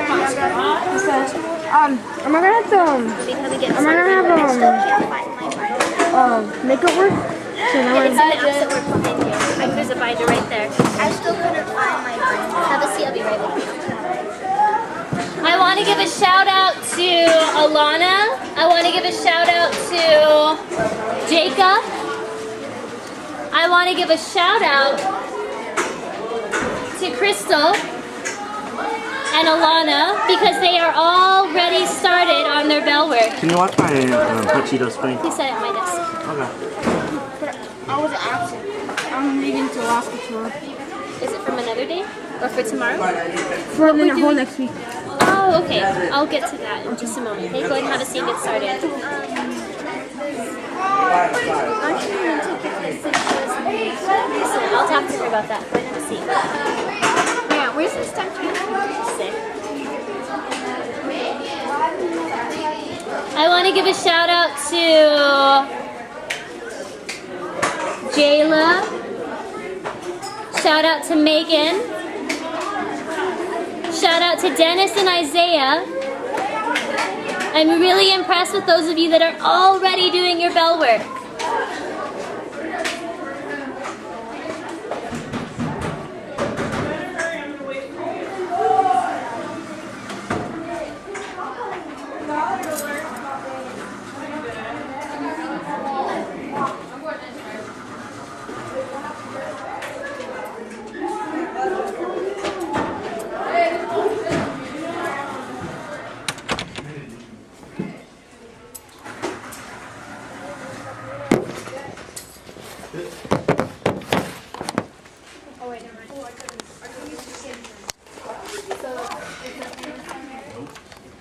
Am I gonna have to, make it work? So now It's in the opposite work behind you. There's a binder right there. I still couldn't find my binder. Have a seat, I'll be right with you. I want to give a shout out to Elena. I want to give a shout out to Jacob. I want to give a shout out to Crystal and Alana because they are already started on their bell work. Can you watch my hot Cheeto screen? He said it at my desk. Okay. I was absent. I'm leaving to Alaska tomorrow. Is it from another day? Or for tomorrow? For the whole next week. Oh, okay. I'll get to that in just a moment. Okay, go ahead and have a seat and get started. Listen, I'll talk to her about that. Go ahead and have a seat. Yeah, where's this time? Sick. I want to give a shout out to Jayla. Shout out to Megan. Shout out to Dennis and Isaiah. I'm really impressed with those of you that are already doing your bell work.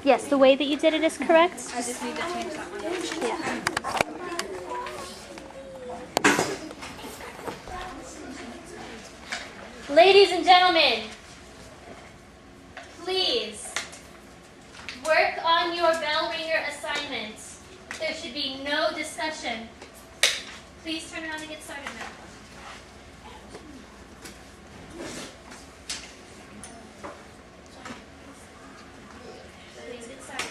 Yes, the way that you did it is correct. I just need to change that one. Yeah. Ladies and gentlemen, please work on your bell ringer assignments. There should be no discussion. Please turn around and get started now. Please get started.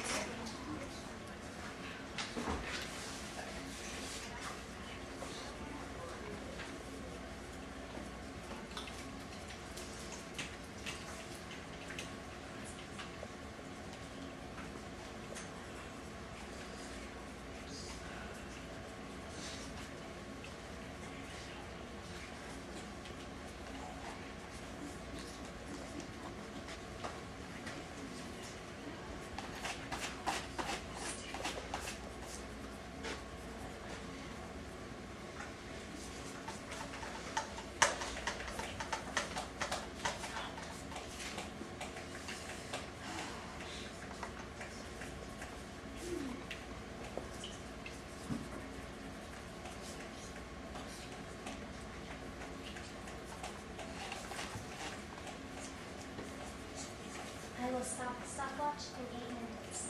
I will stop the stopwatch in 8 minutes.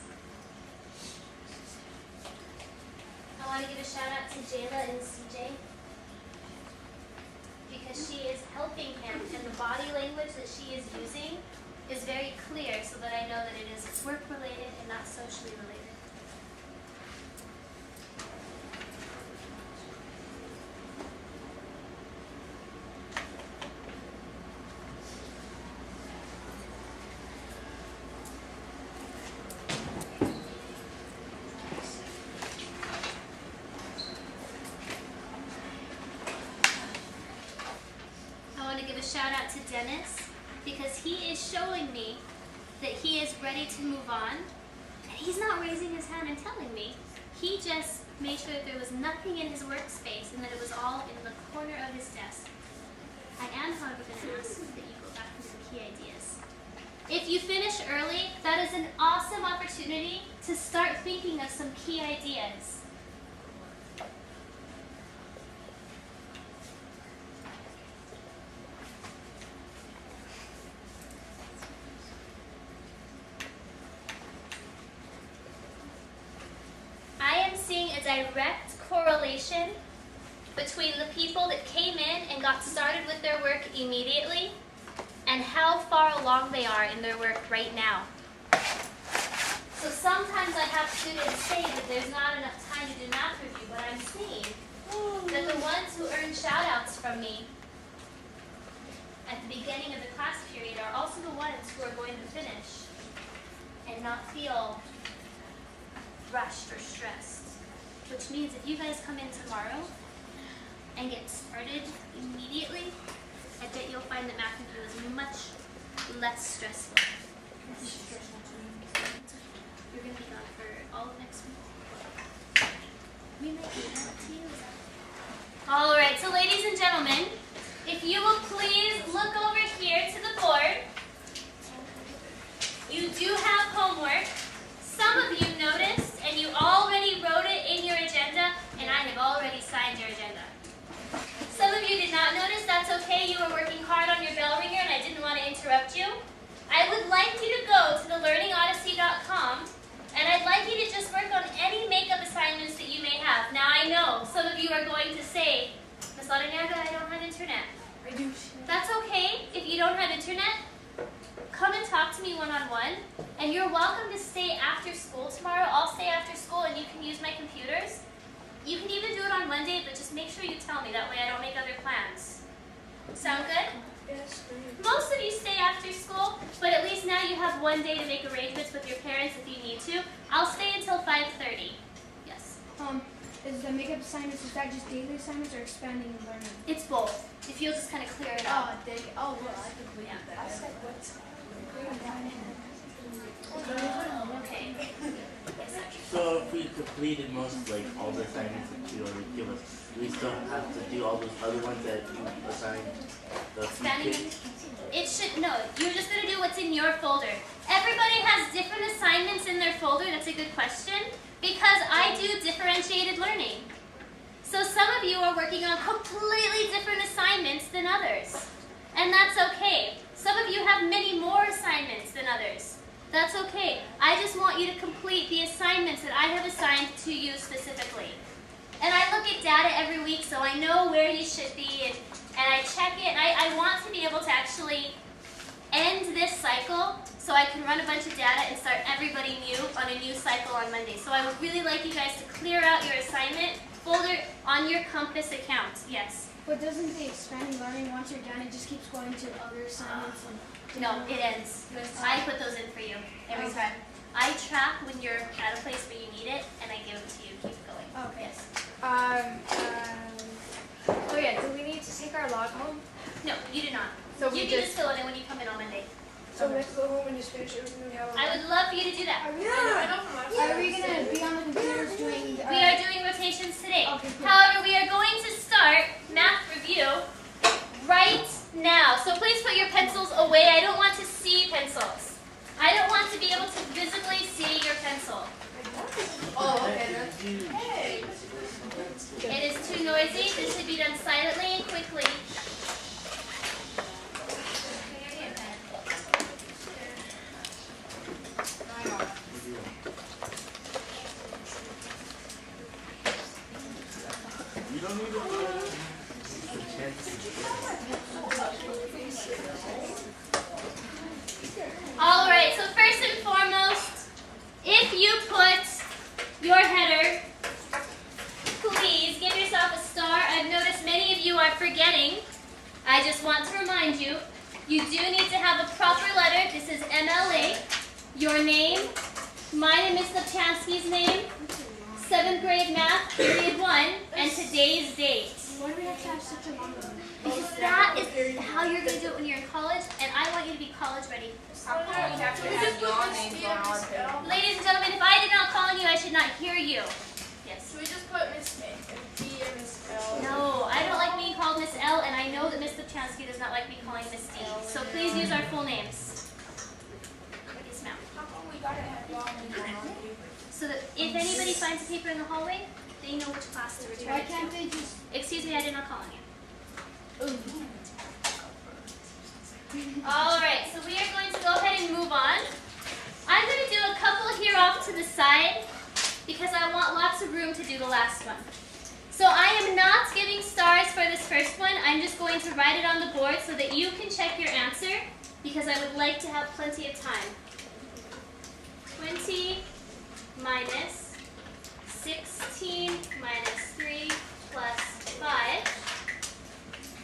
I want to give a shout out to Jayla and CJ because she is helping him and the body language that she is using is very clear so that I know that it is work related and not socially related. I want to give a shout out to Dennis because he is showing me that he is ready to move on. And he's not raising his hand and telling me. He just made sure that there was nothing in his workspace and that it was all in the corner of his desk. I am, however, going to ask that you go back into the key ideas. If you finish early, that is an awesome opportunity to start thinking of some key ideas. Seeing a direct correlation between the people that came in and got started with their work immediately and how far along they are in their work right now. So sometimes I have students say that there's not enough time to do math review, but I'm seeing that the ones who earn shout-outs from me at the beginning of the class period are also the ones who are going to finish and not feel rushed or stressed. Which means if you guys come in tomorrow and get started immediately, I bet you'll find that math review is much less stressful. You're going to be gone for all of next week. We might be able to use that. All right, so ladies and gentlemen, if you will please look over here to the board. You do have homework. Some of you noticed, and you already wrote it in your agenda, and I have already signed your agenda. Some of you did not notice. That's okay. You were working hard on your bell ringer, and I didn't want to interrupt you. I would like you to go to the learningodyssey.com, and I'd like you to just work on any makeup assignments that you may have. Now, I know some of you are going to say, Miss Larranaga, I don't have internet. I do. That's okay. If you don't have internet, come and talk to me one-on-one, and you're welcome to stay after school tomorrow. I'll stay after school, and you can use my computers. You can even do it on Monday, but just make sure you tell me. That way I don't make other plans. Sound good? Yes. Most of you stay after school, but at least now you have one day to make arrangements with your parents if you need to. I'll stay until 5:30. Yes. Is the makeup assignments, is that just daily assignments or expanding and learning? It's both. If you'll just kind of clear it out. Oh, well, I can believe that. I said what? Okay. Yes, sir. So if we completed most, like, all the assignments that you already give us, we still have to do all those other ones that you assigned the few Expanding. kids? It should, no, you're just going to do what's in your folder. Everybody has different assignments in their folder. That's a good question. Because I do differentiated learning. So some of you are working on completely different assignments than others. And that's okay. Some of you have many more assignments than others. That's okay. I just want you to complete the assignments that I have assigned to you specifically. And I look at data every week so I know where you should be, and I check it. And I want to be able to actually end this cycle so I can run a bunch of data and start everybody new on a new cycle on Monday. So I would really like you guys to clear out your assignment folder on your Compass account. Yes? But doesn't the expanding learning, once you're done, it just keeps going to other assignments? No, it ends. I put those in for you every time. I track when you're at a place where you need it, and I give them to you. Keep going. Okay. Yes. Oh yeah, do we need to take our log home? No, you do not. So you we can just- just fill it in when you come in on Monday. So we have to go home and just finish everything we have. I would love for you to do that. Are we going to be on the computers doing... We are doing rotations today. Okay, good. However, we are going to start math review right now. So please put your pencils away. I don't want to see pencils. I don't want to be able to physically see your pencil. Oh, okay. Hey. It is too noisy. This should be done silently and quickly. You don't need to do it. All right, so first and foremost, if you put your header, please give yourself a star. I've noticed many of you are forgetting. I just want to remind you, you do need to have a proper letter. This is MLA, your name, mine and Ms. Lipchansky's name, 7th grade math, period 1, and today's date. Why do we have to have such a long one? Because that is how you're going to do it when you're in college, and I want you to be college ready. Ladies and gentlemen, if I did not call on you, I should not hear you. Yes. So we just put Miss D and Miss L. No, I don't like being called Miss L, and I know that Miss Lipchansky does not like me calling Miss D. So please use our full names. Yes, ma'am. How come we gotta have long names? So that if anybody finds a paper in the hallway, they know which class to return Why it can't to. they just... Excuse me, I did not call on you. All right, so we are going to go ahead and move on. I'm going to do a couple here off to the side because I want lots of room to do the last one. So I am not giving stars for this first one. I'm just going to write it on the board so that you can check your answer because I would like to have plenty of time. 20 minus 16 minus 3 plus 5.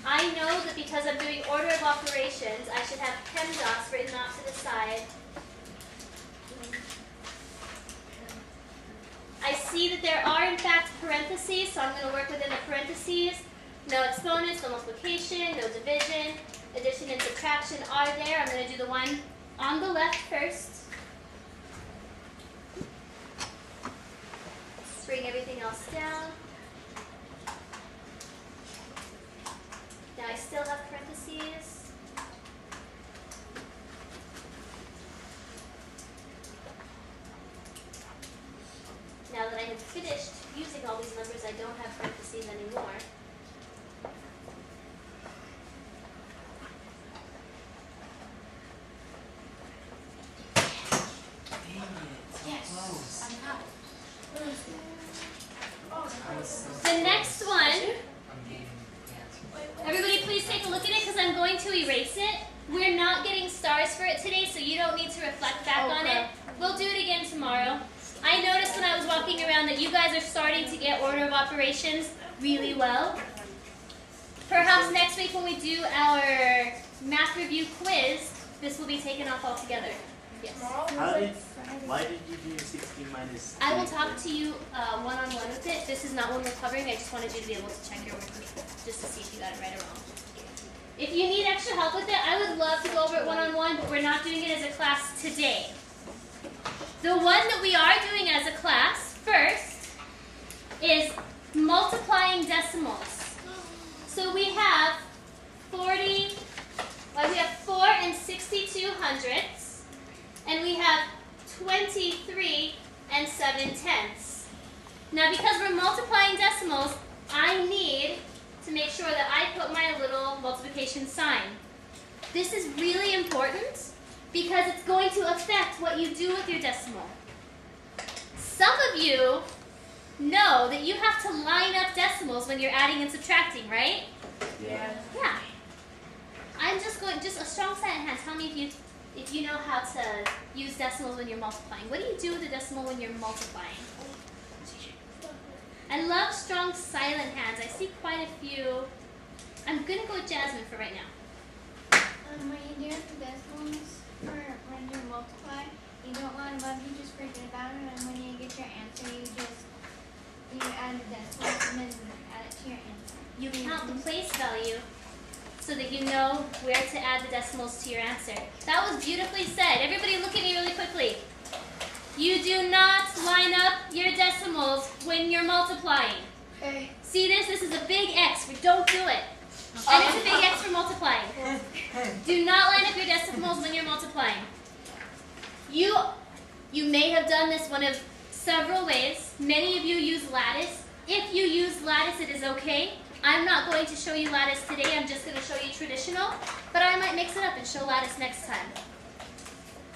I know that because I'm doing order of operations, I should have PEMDAS written off to the side. I see that there are, in fact, parentheses, so I'm going to work within the parentheses. No exponents, no multiplication, no division. Addition and subtraction are there. I'm going to do the one on the left first. Bring everything else down. Now I still have parentheses. Now that I have finished using all these numbers, I don't have parentheses anymore. The next one, everybody please take a look at it because I'm going to erase it. We're not getting stars for it today, so you don't need to reflect back on it. We'll do it again tomorrow. I noticed when I was walking around that you guys are starting to get order of operations really well. Perhaps next week when we do our math review quiz, this will be taken off altogether. Yes. Why did you do 16 minus 3? I will talk to you one-on-one with it. This is not one we're covering. I just wanted you to be able to check your work just to see if you got it right or wrong. If you need extra help with it, I would love to go over it one-on-one, but we're not doing it as a class today. The one that we are doing as a class first is multiplying decimals. So we have 4 and 62 hundredths, and we have 23 and 7 tenths. Now because we're multiplying decimals, I need to make sure that I put my little multiplication sign. This is really important because it's going to affect what you do with your decimal. Some of you know that you have to line up decimals when you're adding and subtracting, right? Yeah. Yeah. I'm just a strong silent hand. Tell me if you know how to use decimals when you're multiplying. What do you do with a decimal when you're multiplying? I love strong silent hands. I see quite a few. I'm going to go with Jasmine for right now. When you do the decimals, or when you multiply, you don't line them up, you just forget about it, and when you get your answer, you add the decimals and then add it to your answer. You count the place value so that you know where to add the decimals to your answer. That was beautifully said. Everybody look at me really quickly. You do not line up your decimals when you're multiplying. Okay. See this? This is a big X. Don't do it. And it's a big X for multiplying. Do not line up your decimals when you're multiplying. You may have done this one of several ways. Many of you use lattice. If you use lattice, it is okay. I'm not going to show you lattice today. I'm just going to show you traditional. But I might mix it up and show lattice next time.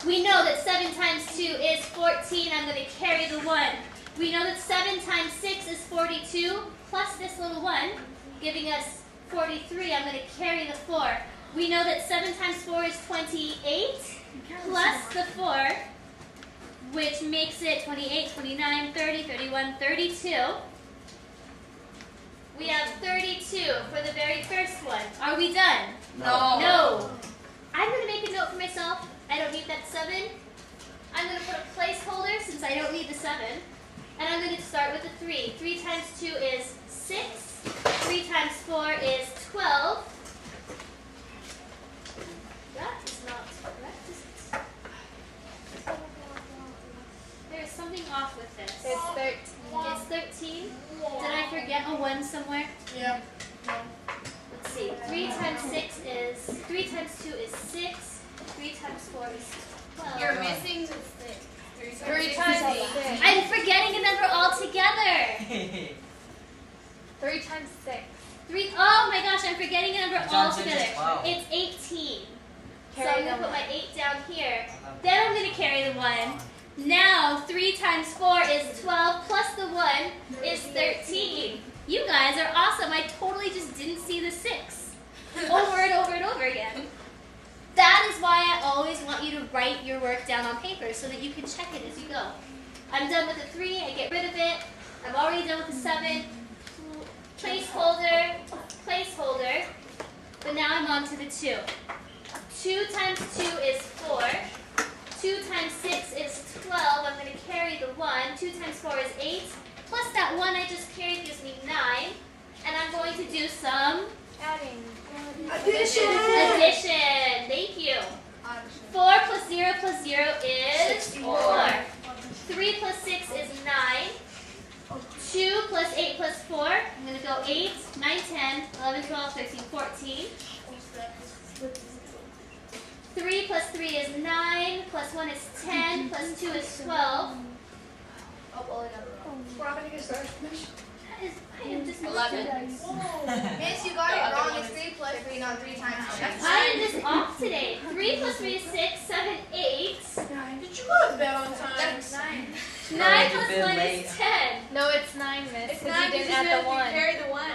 We know that 7 times 2 is 14. I'm going to carry the 1. We know that 7 times 6 is 42, plus this little 1, giving us 43. I'm going to carry the 4. We know that 7 times 4 is 28, plus the 4, which makes it 28, 29, 30, 31, 32. We have 32 for the very first one. Are we done? No. No. I'm going to make a note for myself. I don't need that 7. I'm going to put a placeholder since I don't need the 7. And I'm going to start with the 3. 3 times 2 is 6. 3 times 4 is 12. That is not correct, is it? There is something off with this. It's 13. It's 13. Did I forget a 1 somewhere? Yeah. Let's see. 3 times 6 is 3 times 2 is 6. 3 times 4 is 12. You're missing the 6. 3 times 6. I'm forgetting a number altogether. 3 times 6. 3. Oh my gosh, I'm forgetting a number John said altogether. it's 12. It's 18. So Carry I'm going to the put my 1. 8 down here. Then I'm going to carry the 1. Now 3 times 4 is 12 plus the 1 is 13. You guys are awesome. I totally just didn't see the 6 over and over and over again. That is why I always want you to write your work down on paper so that you can check it as you go. I'm done with the 3, I get rid of it. I'm already done with the 7. Placeholder, placeholder. But now I'm on to the 2. 2 times 2 is 4. 2 times 6 is 12. I'm going to carry the 1. 2 times 4 is 8. Plus that 1 I just carried gives me 9. And I'm going to do some Adding. addition. Thank you. 4 plus 0 is 4. 3 plus 6 is 9. 2 plus 8 plus 4. I'm going to go 8, 9, 10, 11, 12, 13, 14. 3 plus 3 is 9. Plus 1 is 10. Plus 2 is 12. I am just 11. Miss, you got it wrong. It's 3 plus 3, not 3 times 2. I am just off today. 3 plus 3 is 6, 7, 8. Did you go to bed on time? That's 9. 9 plus 1 is 10. No, it's 9, Miss. It's 9 because you didn't add the 1. Carry the 1.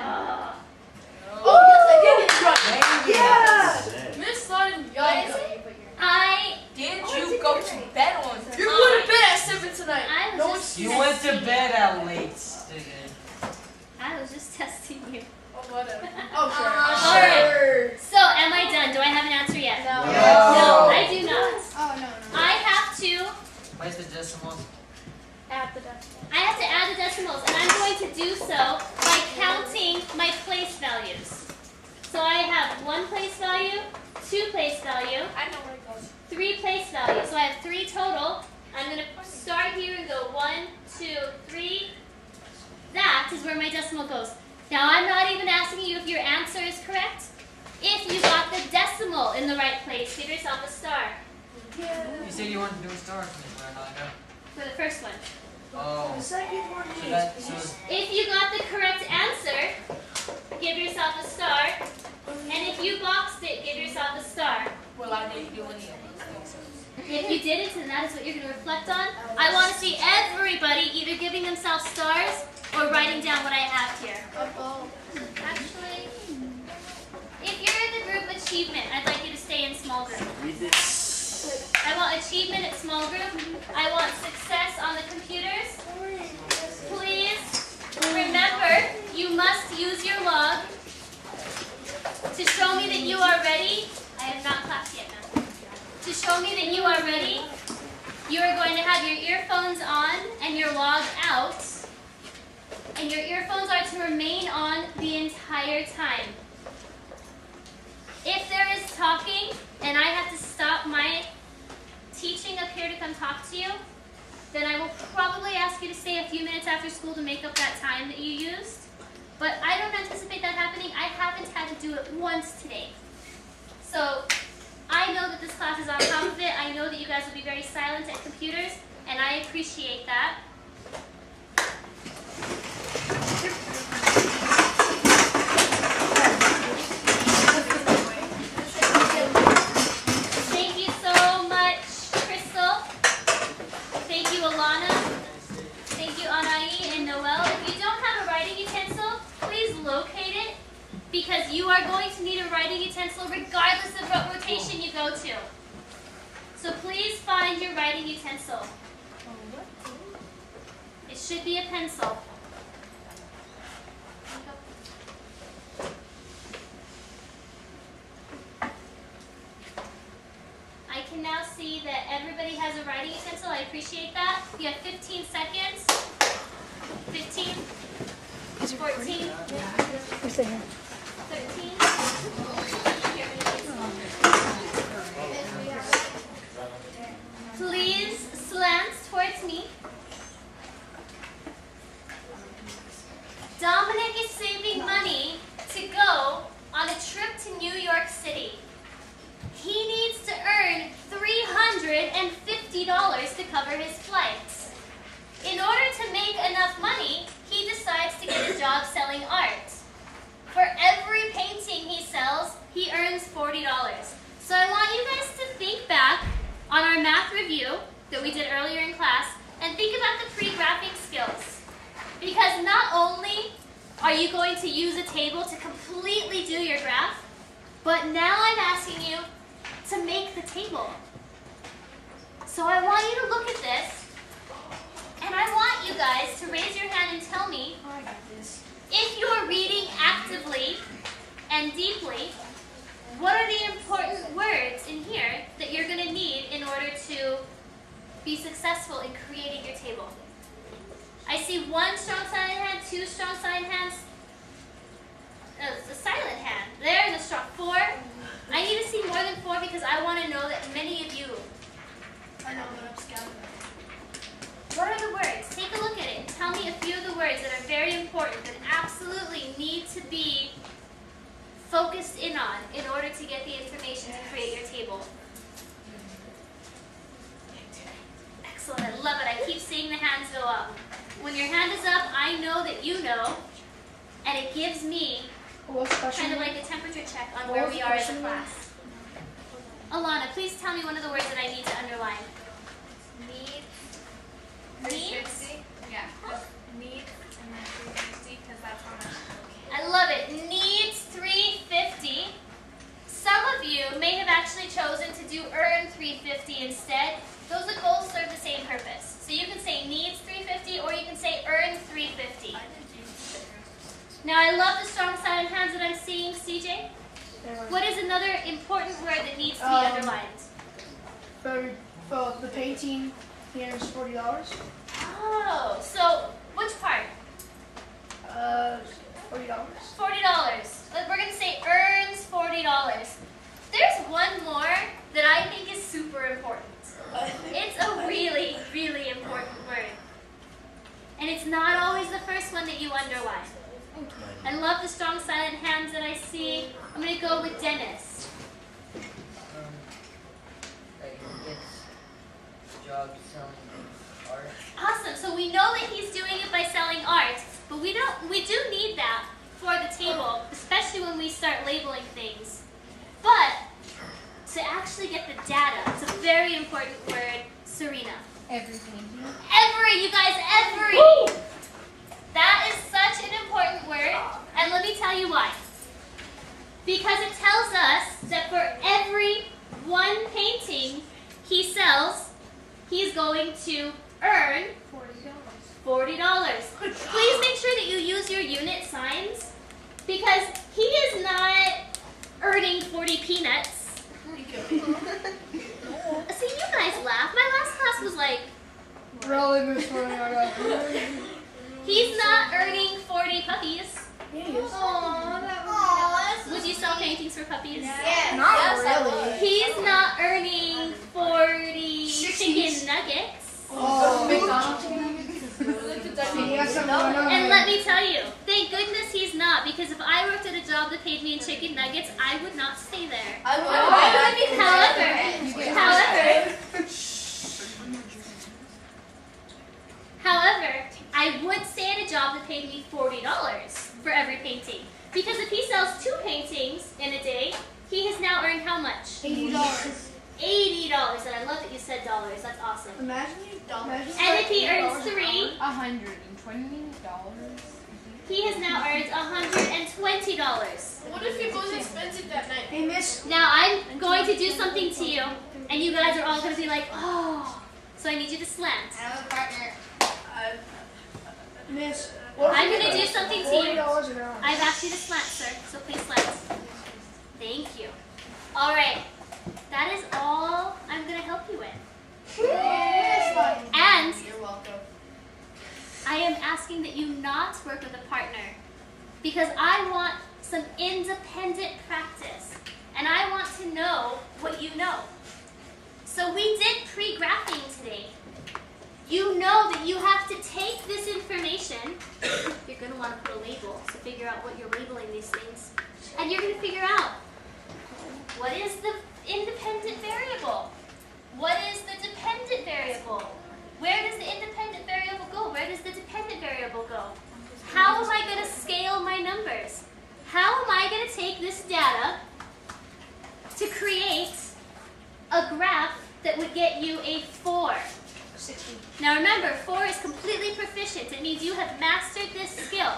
Oh, yes, I did get it right. Yes! Miss Lauren, Did you go to bed on time? You're going to bed at 7 tonight. I was just You went to testing bed you. at late, Stiggin. I was just testing you. Oh, whatever. Oh, sure. Alright. So, am I done? Do I have an answer yet? No. No, I do not. Oh, no. I have to Place the decimals. Add the decimal. I have to add the decimals, and I'm going to do so by counting my place values. So I have 1 place value, 2 place value, I know where it goes. 3 place values. So I have 3 total. I'm going to start here and go 1, 2, 3. That is where my decimal goes. Now I'm not even asking you if your answer is correct. If you got the decimal in the right place, give yourself a star. You said you wanted to do a star for me, Larranaga. For the first one. Oh. The second one So is. that, so If you got the correct answer, give yourself a star. And if you boxed it, give yourself a star. Well, I didn't do any of those things. If you didn't, and that is what you're going to reflect on, I want to see everybody either giving themselves stars or writing down what I have here. Actually, if you're in the group achievement, I'd like you to stay in small group. I want achievement at small group. I want success on the computers. Please remember, you must use your log to show me that you are ready. I have not clapped yet now. To show me that you are ready, you are going to have your earphones on and your log out. And your earphones are to remain on the entire time. If there is talking and I have to stop my teaching up here to come talk to you, then I will probably ask you to stay a few minutes after school to make up that time that you used. But I don't anticipate that happening. I haven't had to do it once today. So I know that this class is on top of it. I know that you guys will be very silent at computers, and I appreciate that. Thank you so much, Crystal. Thank you, Elena. Thank you, Anai and Noel. If you don't have a writing utensil, please locate it, because you are going to need a writing utensil regardless of what rotation you go to. So please find your writing utensil. It should be a pencil. I can now see that everybody has a writing utensil. I appreciate that. You have 15 seconds. 15. 14. 13. Please slant towards me. Dominic is saving money to go on a trip to New York City. He needs to earn $350 to cover his flights. In order to make enough money, he decides to get a job selling art. For every painting he sells, he earns $40. So I want you guys to think back on our math review that we did earlier in class and think about the pre-graphing skills. Because not only are you going to use a table to completely do your graph, but now I'm asking you to make the table. So I want you to look at this And I want you guys to raise your hand and tell me Oh, I got this. if you're reading actively and deeply, what are the important words in here that you're going to need in order to be successful in creating your table? I see 1 strong silent hand, 2 strong silent hands. It's a silent hand. There's a strong 4. I need to see more than 4 because I want to know that many of you. I know, but I'm scouting. What are the words? Take a look at it and tell me a few of the words that are very important that absolutely need to be focused in on in order to get the information to create your table. Excellent, I love it. I keep seeing the hands go up. When your hand is up, I know that you know, and it gives me kind of like a temperature check on where we are as a class. Alana, please tell me one of the words that I need to underline. Needs? Yeah. Needs and then 350 because that's how much. I love it. Needs 350. Some of you may have actually chosen to do earn 350 instead. Those goals serve the same purpose. So you can say needs 350 or you can say earn 350. Now I love the strong silent hands that I'm seeing, CJ. What is another important word that needs to be underlined? For the painting, here's $40. Oh, so which part? $40. $40. We're going to say earns $40. There's one more that I think is super important. It's a really, really important word. And it's not always the first one that you underline. I love the strong silent hands that I see. I'm going to go with Dennis. Like he gets jobs selling art. Awesome. So we know that he's doing it by selling art, but we do need that for the table, especially when we start labeling things. But to actually get the data, it's a very important word, Serena. Everything. Every, you guys, every. That is such an important word, and let me tell you why. Because it tells us that for every 1 painting he sells, he's going to earn $40. Please make sure that you use your unit signs, because he is not earning 40 peanuts. See, you guys laugh. My last class was like, Really, Miss Larranaga. he's not earning 40 puppies. He is. Would you sell paintings for puppies? Yes. Not really. He's not earning 40 chicken nuggets. Oh, McDonald's. And let me tell you, thank goodness he's not, because if I worked at a job that paid me in chicken nuggets, I would not stay there. However, I would stay at a job that paid me $40 for every painting. Because if he sells 2 paintings in a day, he has now earned how much? $80. $80. And I love that you said dollars. That's awesome. Imagine And if he earns 3, $120. he has now earned $120. What if it goes expensive that night? Hey, Miss. Now I'm going to do something to you, and you guys are all going to be like, oh. So I need you to slant. I have a partner. Miss. I'm going to do something to you. $40 an hour. I've asked you to slant, sir, so please slant. Thank you. All right. That is all I'm going to help you with. And You're welcome. I am asking that you not work with a partner, because I want some independent practice, and I want to know what you know. So we did pre-graphing today. You know that you have to take this information. You're going to want to put a label to figure out what you're labeling these things. And you're going to figure out, what is the independent variable? What is the dependent variable? Where does the independent variable go? Where does the dependent variable go? How am I going to scale my numbers? How am I going to take this data to create a graph that would get you a 4? 60. Now remember, 4 is completely proficient. It means you have mastered this skill.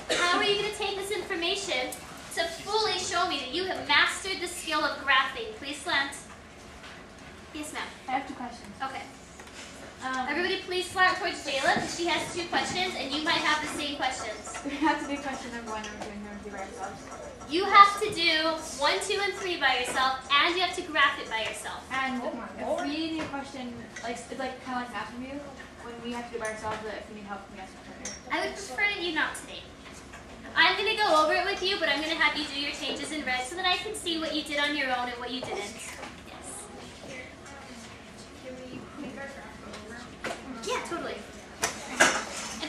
How are you going to take this information to fully show me that you have mastered the skill of graphing? Please slant. Yes, ma'am. I have 2 questions. Okay. Everybody please slide towards Jayla, because she has 2 questions, and you might have the same questions. We have to do question number 1, number 2, and number 3 by ourselves. You have to do 1, 2, and 3 by yourself, and you have to graph it by yourself. And if we need a question, like it's like kind of like math review, when we have to do it by ourselves, but if we need help, we ask each other. I would prefer that you not today. I'm going to go over it with you, but I'm going to have you do your changes in red so that I can see what you did on your own and what you didn't. Yes. Yeah, totally.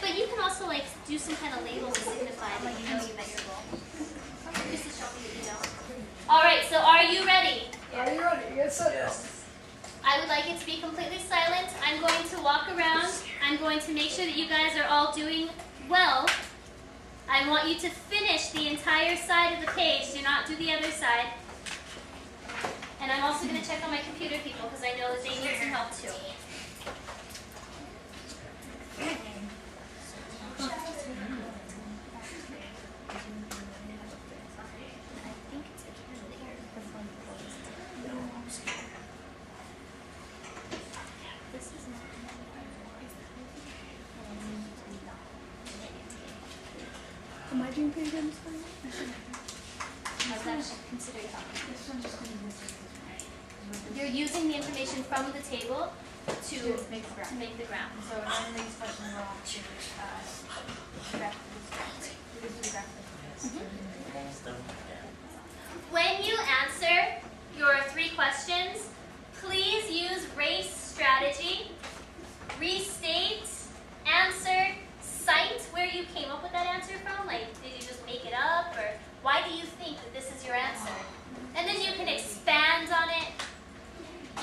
But you can also like do some kind of label to signify that you know you met your goal. Just to show me that you know. All right, so are you ready? Are you ready? Yes, sir. Yes. I would like it to be completely silent. I'm going to walk around. I'm going to make sure that you guys are all doing well. I want you to finish the entire side of the page. Do not do the other side. And I'm also going to check on my computer people because I know that they need some help too. Am I doing pretty good this time? You're using the information from the table to make the graph. So none of these questions will have to graph this. We just do graph this. When you answer your 3 questions, please use race strategy, restate, answer, cite where you came up with that answer from. Like, did you just make it up? Or why do you think that this is your answer? And then you can expand on it.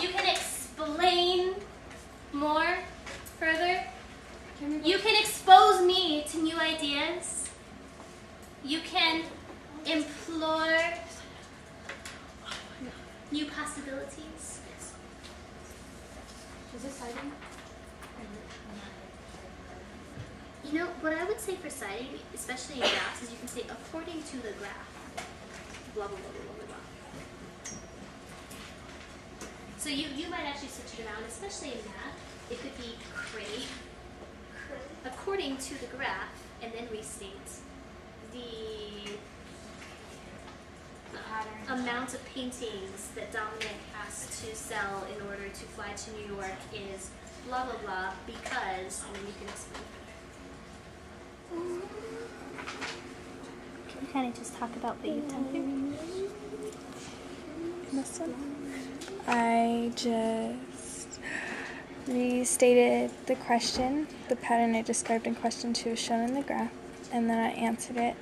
You can explain more further. You can expose me to new ideas. You can implore new possibilities. Is this citing? You know, what I would say for citing, especially in graphs, is you can say according to the graph. Blah, blah, blah, blah, blah, blah. So you might actually switch it around, especially in math. It could be crate, according to the graph, and then restate the amount of paintings that Dominic has to sell in order to fly to New York is blah, blah, blah, because, and then you can explain. Can you kind of just talk about what you've done here? This one? I just restated the question, the pattern I described in question 2 is shown in the graph, and then I answered it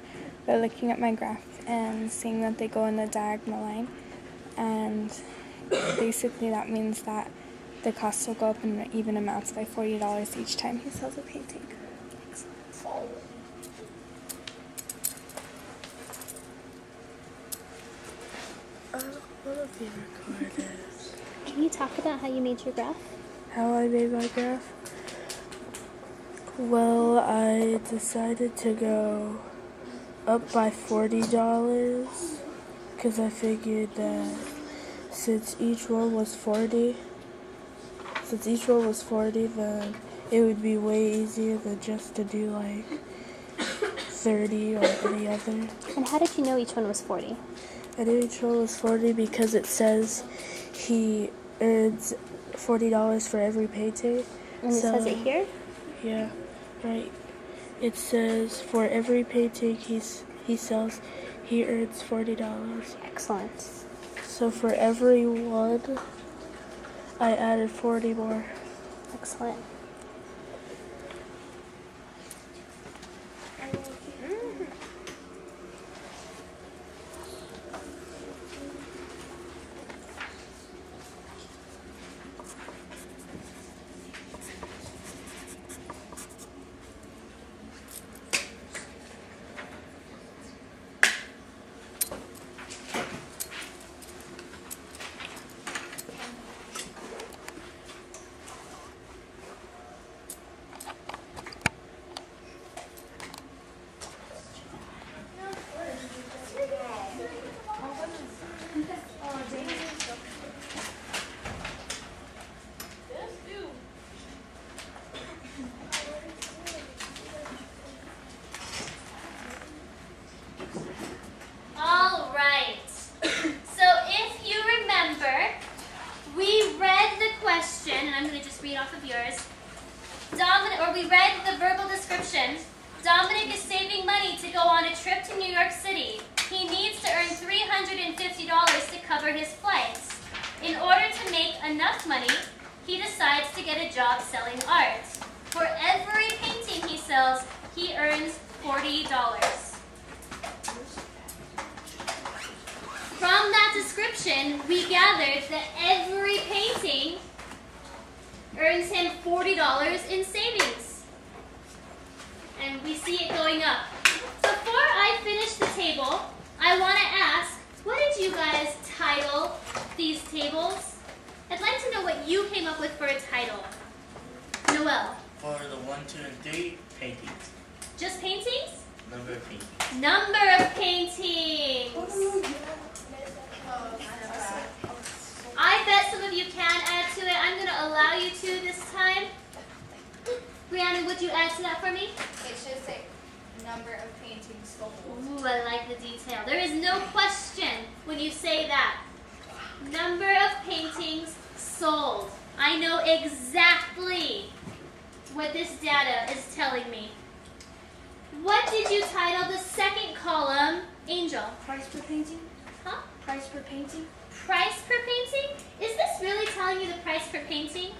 by looking at my graph and seeing that they go in the diagonal line, and basically that means that the costs will go up in even amounts by $40 each time he sells a painting. Can you talk about how you made your graph? How I made my graph? Well, I decided to go up by $40 because I figured that since each one was 40, then it would be way easier than just to do like 30 or any other. And how did you know each one was 40? I knew each one was 40 because it says he earns $40 for every painting. And it says it here? Yeah, right. It says for every painting he sells, he earns $40. Excellent. So for every one, I added 40 more. Excellent. job selling art. For every painting he sells, he earns $40. From that description, we gathered that every painting earns him $40 in savings. And we see it going up. Before I finish the table, I want to ask, what did you guys title these tables? I'd like to know what you came up with for a title. Noel. For the 1, 2, and 3, paintings. Just paintings? Number of paintings. Number of paintings. I bet some of you can add to it. I'm going to allow you to this time. Brianna, would you add to that for me? It should say number of paintings sold. Ooh, I like the detail. There is no question when you say that. Number of paintings sold. I know exactly what this data is telling me. What did you title the second column, Angel? Price per painting? Huh? Price per painting? Price per painting? Is this really telling you the price per painting?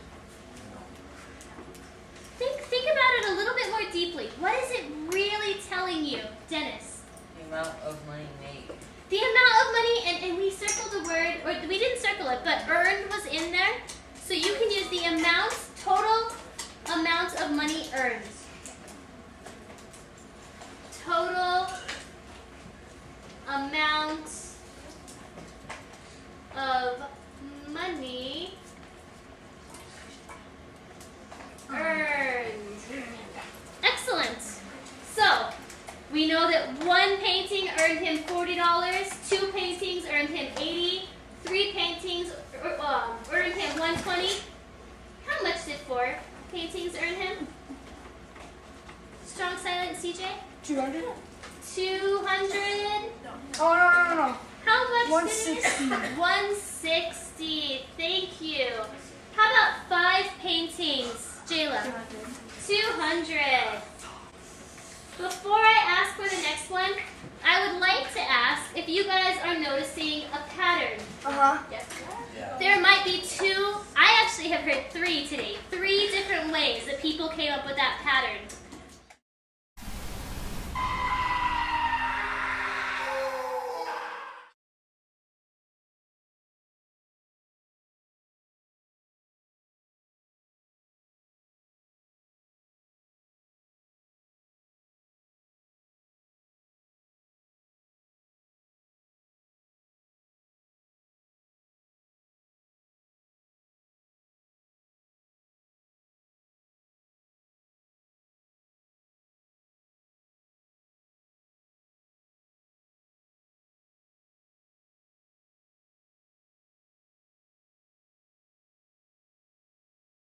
Think about it a little bit more deeply. What is it really telling you, Dennis? The amount of money made. The amount of money, and we circled a word, or we didn't circle it, but earned was in there. So you can use the amount, total amount of money earned. Total amount of money earned. Excellent. So, we know that one painting earned him $40, 2 paintings earned him $80, 3 paintings earned him $120. How much did 4 paintings earn him? Strong silent, CJ? 200? 200? Oh, no. How much 160. did it? 160. Thank you. How about 5 paintings, Jayla? 200. Before I ask for the next one, I would like to ask if you guys are noticing a pattern. Uh-huh. Yeah. There might be 2, I actually have heard 3 today. 3 different ways that people came up with that pattern.